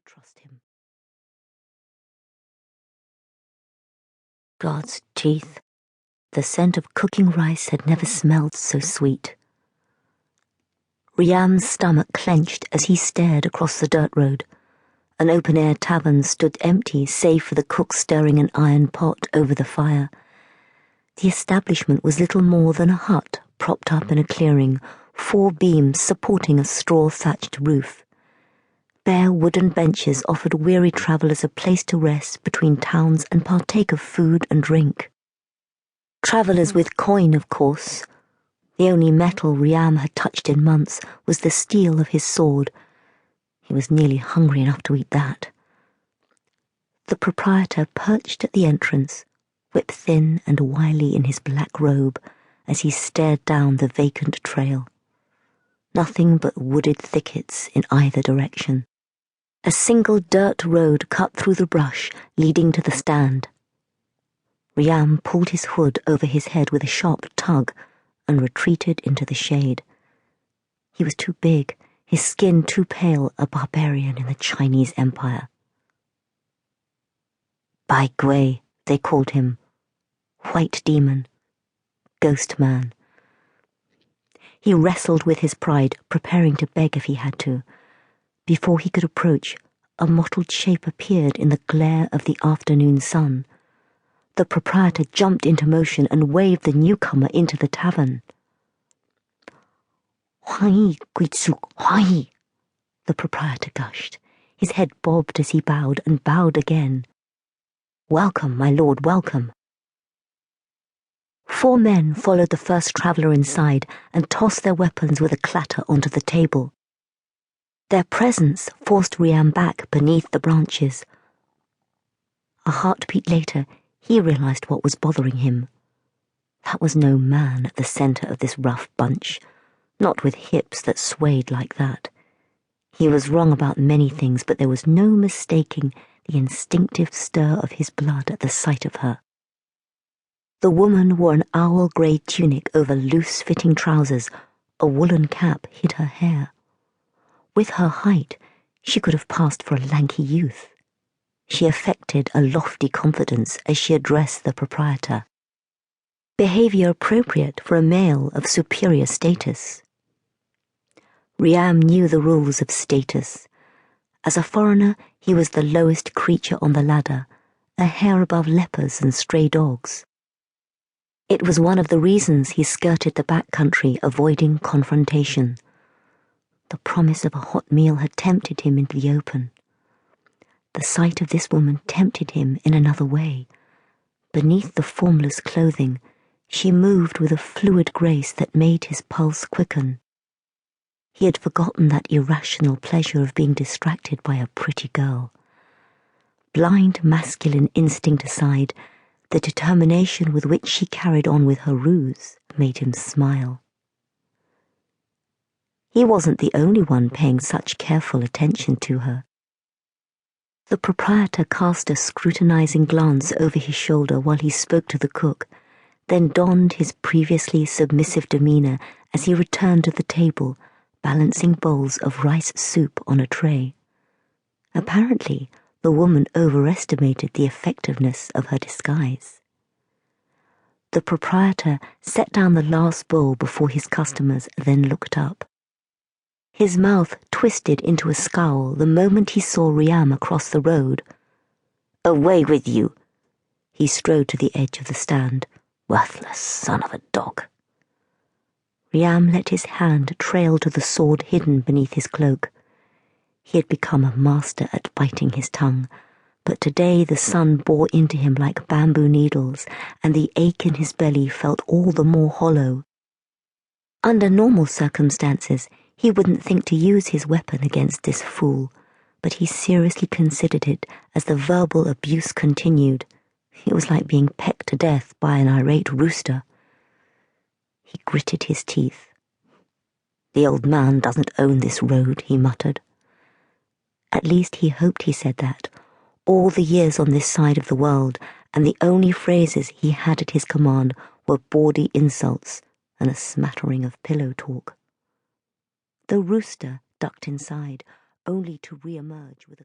trust him. God's teeth. The scent of cooking rice had never smelled so sweet. Riam's stomach clenched as he stared across the dirt road. An open-air tavern stood empty save for the cook stirring an iron pot over the fire. The establishment was little more than a hut propped up in a clearing, 4 beams supporting a straw-thatched roof. Bare wooden benches offered weary travellers a place to rest between towns and partake of food and drink. Travellers with coin, of course. The only metal Riam had touched in months was the steel of his sword. He was nearly hungry enough to eat that. The proprietor perched at the entrance, whipped thin and wily in his black robe, as he stared down the vacant trail. Nothing but wooded thickets in either direction. A single dirt road cut through the brush, leading to the stand. Riam pulled his hood over his head with a sharp tug and retreated into the shade. He was too big, his skin too pale, a barbarian in the Chinese Empire. Bai Gui, they called him. White demon. Ghost man. He wrestled with his pride, preparing to beg if he had to. Before he could approach, a mottled shape appeared in the glare of the afternoon sun. The proprietor jumped into motion and waved the newcomer into the tavern. "Huai, Guizhu, huai," the proprietor gushed. His head bobbed as he bowed and bowed again. "Welcome, my lord, welcome." 4 men followed the first traveller inside and tossed their weapons with a clatter onto the table. Their presence forced Riam back beneath the branches. A heartbeat later, he realized what was bothering him. That was no man at the center of this rough bunch, not with hips that swayed like that. He was wrong about many things, but there was no mistaking the instinctive stir of his blood at the sight of her. The woman wore an owl-grey tunic over loose-fitting trousers. A woolen cap hid her hair. With her height, she could have passed for a lanky youth. She affected a lofty confidence as she addressed the proprietor. Behavior appropriate for a male of superior status. Riam knew the rules of status. As a foreigner, he was the lowest creature on the ladder, a hair above lepers and stray dogs. It was one of the reasons he skirted the back country, avoiding confrontation. The promise of a hot meal had tempted him into the open. The sight of this woman tempted him in another way. Beneath the formless clothing, she moved with a fluid grace that made his pulse quicken. He had forgotten that irrational pleasure of being distracted by a pretty girl. Blind masculine instinct aside, the determination with which she carried on with her ruse made him smile. He wasn't the only one paying such careful attention to her. The proprietor cast a scrutinizing glance over his shoulder while he spoke to the cook, then donned his previously submissive demeanor as he returned to the table, balancing bowls of rice soup on a tray. Apparently, the woman overestimated the effectiveness of her disguise. The proprietor set down the last bowl before his customers, then looked up. His mouth twisted into a scowl the moment he saw Riam across the road. "Away with you!" He strode to the edge of the stand. "Worthless son of a dog." Riam let his hand trail to the sword hidden beneath his cloak. He had become a master at biting his tongue, but today the sun bore into him like bamboo needles, and the ache in his belly felt all the more hollow. Under normal circumstances, he wouldn't think to use his weapon against this fool, but he seriously considered it as the verbal abuse continued. It was like being pecked to death by an irate rooster. He gritted his teeth. "The old man doesn't own this road," he muttered. At least he hoped he said that. All the years on this side of the world, and the only phrases he had at his command were bawdy insults and a smattering of pillow talk. The rooster ducked inside, only to re-emerge with a